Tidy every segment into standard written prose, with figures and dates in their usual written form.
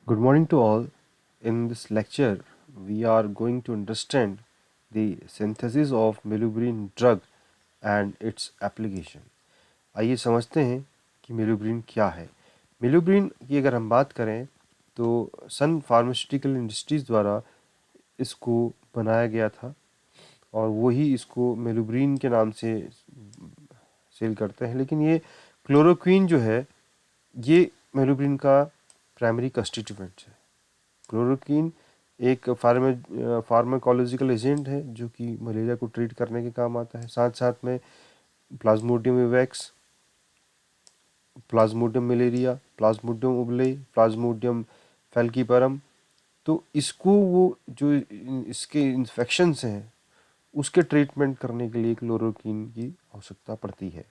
Good morning to all. In this lecture, we are going to understand the synthesis of melubrine drug and its application. आइए समझते हैं कि मेलुब्रिन क्या है। मेलुब्रिन की अगर हम बात करें तो सन फार्मास्यूटिकल इंडस्ट्रीज़ द्वारा इसको बनाया गया था और वही इसको मेलुब्रिन के नाम से सेल करते हैं। लेकिन ये क्लोरोक्वीन जो है ये मेलुब्रिन का प्राइमरी कंस्टिट्यूएंट है। क्लोरोक्वीन एक फार्माकोलॉजिकल एजेंट है जो कि मलेरिया को ट्रीट करने के काम आता है। साथ साथ में Plasmodium vivax, Plasmodium malaria, Plasmodium उबले, प्लाज्मोडियम फैल्कीपरम, तो इसको वो जो इसके इन्फेक्शंस हैं उसके ट्रीटमेंट करने के लिए क्लोरोक्वीन की आवश्यकता पड़ती है।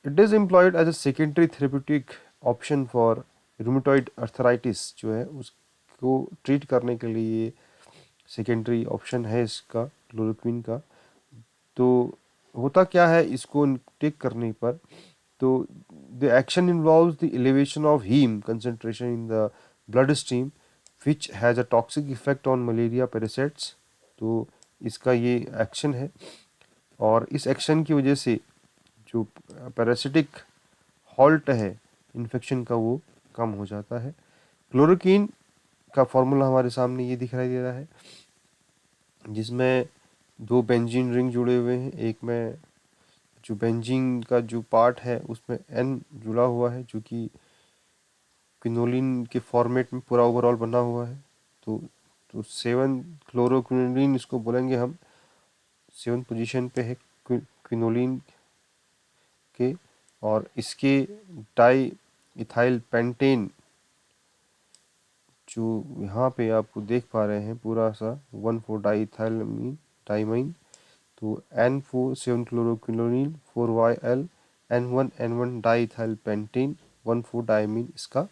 It is employed as a secondary therapeutic option for rheumatoid arthritis, जो है उसको ट्रीट करने के लिए सेकेंडरी ऑप्शन है इसका क्लोरोक्वीन का। तो होता क्या है इसको टेक करने पर, तो the action involves the elevation of haem concentration in the blood stream which has a toxic effect on malaria parasites. तो इसका ये एक्शन है और इस एक्शन की वजह से जो पैरासिटिक हॉल्ट है इन्फेक्शन का वो कम हो जाता है। क्लोरोक्वीन का फॉर्मूला हमारे सामने ये दिखाई दे रहा है जिसमें दो बेंजीन रिंग जुड़े हुए हैं। एक में जो बेंजीन का जो पार्ट है उसमें एन जुड़ा हुआ है जो कि क्विनोलिन के फॉर्मेट में पूरा ओवरऑल बना हुआ है। तो 7 क्लोरोक्विनोलिन इसको बोलेंगे हम। 7 पोजीशन पे है क्विनोलिन के, और इसके डाई इथाइल पेंटेन जो यहाँ पे आपको देख पा रहे हैं पूरा सा 1,4 डाई इथाइलमीन डाइमाइन, तो N4 7 क्लोरोक्विनोलिन 4YL N1 diethyl pentene 1,4 diamine इसका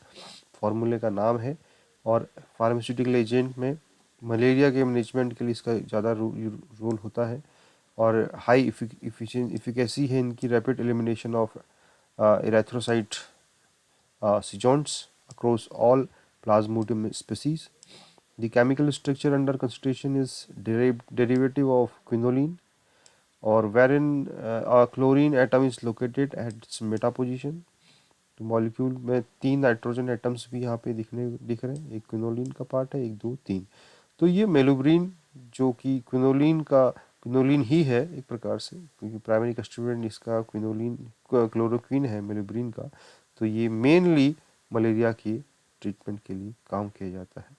फॉर्मूले का नाम है। और फार्मास्यूटिकल एजेंट में मलेरिया के मैनेजमेंट के लिए इसका ज़्यादा रोल होता है और हाई इफिकेसी है इनकी rapid elimination of erythrocyte sejourns across all Plasmodium species. The chemical structure under consideration is derivative of quinoline, or wherein a chlorine atom is located at its meta position. तो molecule में 3 nitrogen atoms भी यहाँ पे दिख रहे हैं। एक quinoline का पार्ट है, एक, दो, तीन। तो ये मेलुब्रिन जो कि क्विनोलिन ही है एक प्रकार से, क्योंकि प्राइमरी कंस्टिट्यूएंट इसका क्लोरोक्वीन है मेलुब्रिन का। तो ये मेनली मलेरिया की ट्रीटमेंट के लिए काम किया जाता है।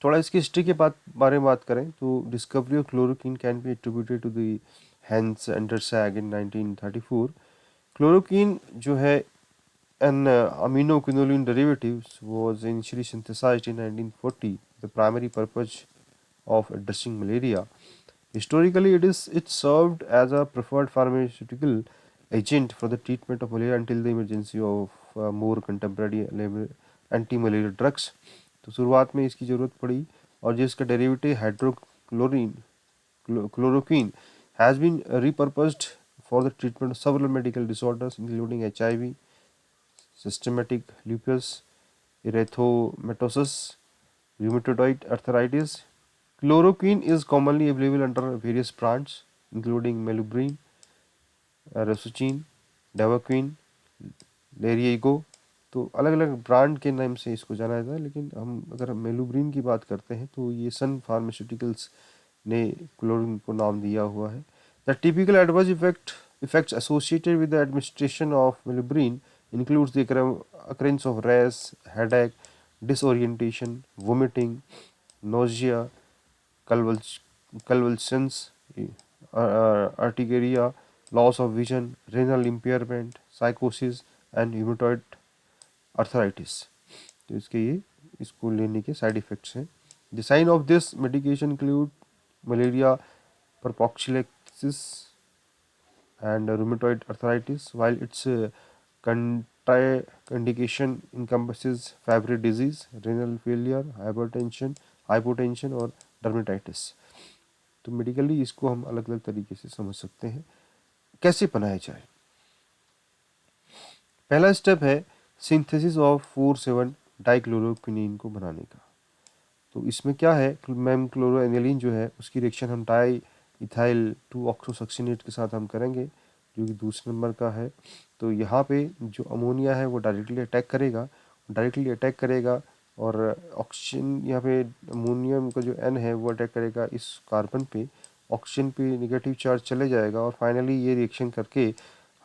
थोड़ा इसकी हिस्ट्री के बारे में बात करें तो discovery of chloroquine can be attributed to the Hans Andersag in 1934। Chloroquine जो है an aminoquinoline derivatives was initially synthesized in 1940. The primary purpose of addressing malaria. Historically, it served as a preferred pharmaceutical agent for the treatment of malaria until the emergency of more contemporary anti-malaria drugs. तो शुरुआत में इसकी ज़रूरत पड़ी और जिसका derivative hydrochlorine chloroquine has been repurposed for the treatment of several medical disorders including HIV, systematic lupus, erythematosus, rheumatoid arthritis. Chloroquine is commonly available under various brands including Melubrine, Rasucine, Davaquine, Leriego। तो अलग अलग brand के नाम से इसको जाना जाता है, लेकिन हम अगर मेलुब्रिन की बात करते हैं तो ये सन फार्मास्यूटिकल्स ने क्लोरीन को नाम दिया हुआ है। The typical adverse effects associated with the administration of melubrine includes the occurrence of rash, headache, disorientation, vomiting, nausea, convulsions, urticaria, loss of vision, renal impairment, psychosis and rheumatoid arthritis। तो इसको लेने के side effects हैं। The sign of this medication include malaria, prophylaxis and rheumatoid arthritis, while its contraindication encompasses Fabry disease, renal failure, hypotension और dermatitis। तो medically इसको हम अलग अलग तरीके से समझ सकते हैं। कैसे बनाया जाए? पहला स्टेप है सिंथेसिस ऑफ 4,7 डाइक्लोरोक्विनीन को बनाने का। तो इसमें क्या है, मैम क्लोरोएनिलीन जो है उसकी रिएक्शन हम डाई इथाइल 2 ऑक्सोसक्सिनेट के साथ हम करेंगे, जो कि दूसरे नंबर का है। तो यहाँ पे जो अमोनिया है वो डायरेक्टली अटैक करेगा और ऑक्सीजन यहाँ पे अमोनियम का जो एन है वो अटैक करेगा इस कार्बन पे, ऑक्सीजन पे नेगेटिव चार्ज चले जाएगा और फाइनली ये रिएक्शन करके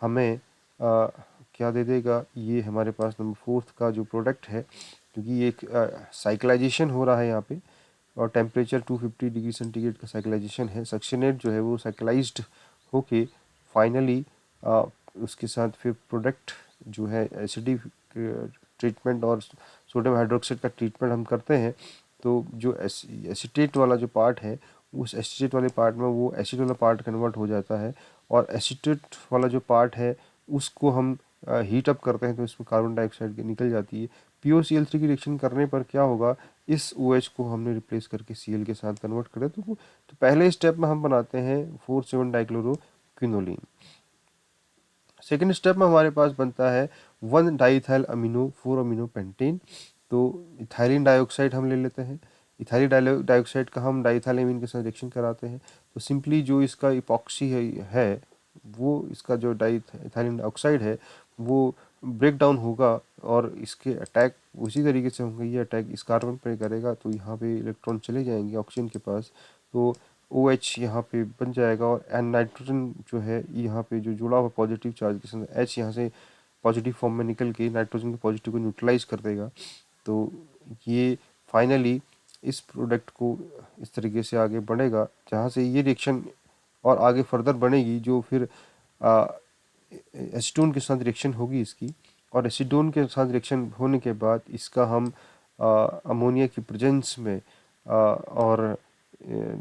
हमें क्या दे देगा, ये हमारे पास नंबर 4 का जो प्रोडक्ट है, क्योंकि ये एक साइक्लाइजेशन हो रहा है यहाँ पे और टेम्परेचर 250 डिग्री सेंटीग्रेड का साइक्लाइजेशन है। सक्सीनेट जो है वो साइक्लाइज्ड होके फाइनली उसके साथ फिर प्रोडक्ट जो है एसिडिक ट्रीटमेंट और सोडियम हाइड्रोक्साइड का ट्रीटमेंट हम करते हैं। तो जो एसीटेट वाला जो पार्ट है, उस एसीटेट वाले पार्ट में वो एसिड वाला पार्ट कन्वर्ट हो जाता है और एसीटेट वाला जो पार्ट है उसको हम हीट अप करते हैं तो इसमें कार्बन डाइऑक्साइड निकल जाती है। POCl3 की रिएक्शन करने पर क्या होगा, इस OH को हमने रिप्लेस करके Cl के साथ कन्वर्ट करें तो पहले स्टेप में हम बनाते हैं 4,7 डाइक्लोरोक्विनोलिन। सेकेंड स्टेप में हमारे पास बनता है 1 डाइथाइल अमीनो 4 अमीनो पेंटेन। तो इथाइलिन डाइऑक्साइड हम ले लेते हैं, इथाइल डाइऑक्साइड का हम डाइथाइलेमीन के साथ रिएक्शन कराते हैं तो सिंपली जो इसका इपॉक्सी है वो इसका जो डाइथाइलिन डाइऑक्साइड है वो ब्रेक डाउन होगा और इसके अटैक उसी तरीके से होंगे। ये अटैक इस कार्बन पर करेगा तो यहाँ पे इलेक्ट्रॉन चले जाएंगे ऑक्सीजन के पास, तो OH यहाँ पे बन जाएगा और एन नाइट्रोजन जो है यहाँ पे जो जुड़ा हुआ पॉजिटिव चार्ज के साथ H यहाँ से पॉजिटिव फॉर्म में निकल के नाइट्रोजन के पॉजिटिव को न्यूट्रलाइज कर देगा। तो ये फाइनली इस प्रोडक्ट को इस तरीके से आगे बढ़ेगा जहाँ से ये रिएक्शन और आगे फर्दर बढ़ेगी, जो फिर एसीटोन के साथ रिएक्शन होगी इसकी, और एसीटोन के साथ रिएक्शन होने के बाद इसका हम अमोनिया की प्रेजेंस में और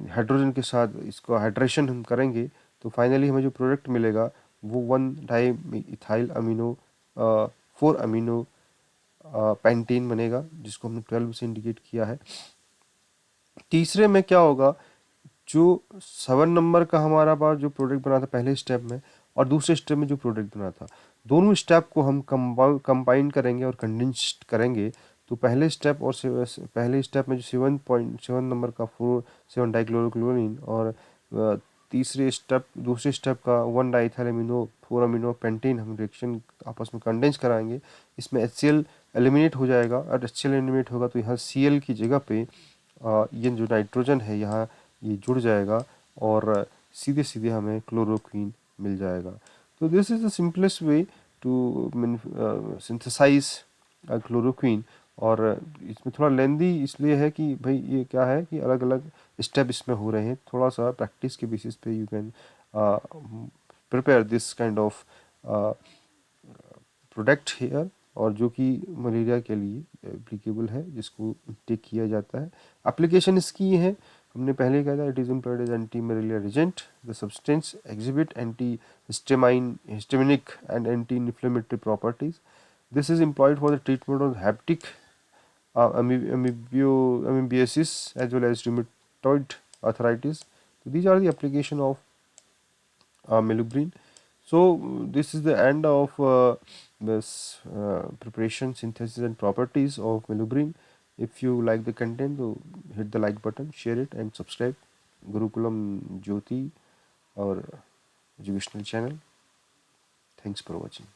हाइड्रोजन के साथ इसको हाइड्रेशन हम करेंगे तो फाइनली हमें जो प्रोडक्ट मिलेगा वो 1 diethyl amino 4 amino pentane बनेगा, जिसको हमने 12 से इंडिकेट किया है। तीसरे में क्या होगा, जो 7 नंबर का हमारा पास जो प्रोडक्ट बना था पहले स्टेप में और दूसरे स्टेप में जो प्रोडक्ट बना था, दोनों स्टेप को हम कंबाइन करेंगे और कंडेंस्ड करेंगे। तो पहले स्टेप और पहले स्टेप में जो 7.7 नंबर का 4,7 डाइक्लोरोक्लोरीन और दूसरे स्टेप का 1 डाइथाइल अमीनो 4 अमीनो पेंटेन हम रिएक्शन आपस में कंडेंस कराएंगे। इसमें HCl एलिमिनेट हो जाएगा और HCl एलिमिनेट होगा तो यहाँ Cl की जगह पे ये जो नाइट्रोजन है यहाँ ये जुड़ जाएगा और सीधे सीधे हमें क्लोरोक्वीन मिल जाएगा। तो this is the simplest way to synthesise chloroquine. और इसमें थोड़ा लेंदी इसलिए है कि भाई ये क्या है कि अलग अलग स्टेप इसमें हो रहे हैं, थोड़ा सा प्रैक्टिस के बेसिस पे you can prepare this kind of product here, और जो कि मलेरिया के लिए एप्लीकेबल है, जिसको टेक किया जाता है। एप्लीकेशन इसकी ये है, हमने पहले कहा था it is employed as anti malaria agent. The substance exhibit anti histaminic and anti inflammatory properties. This is employed for the treatment of hepatic amoebiasis as well as rheumatoid arthritis. So these are the application of melubrine. So this is the end of this preparation, synthesis and properties of melubrine. If you like the content, so hit the like button, share it and subscribe Gurukulam Jyoti, our educational channel. Thanks for watching.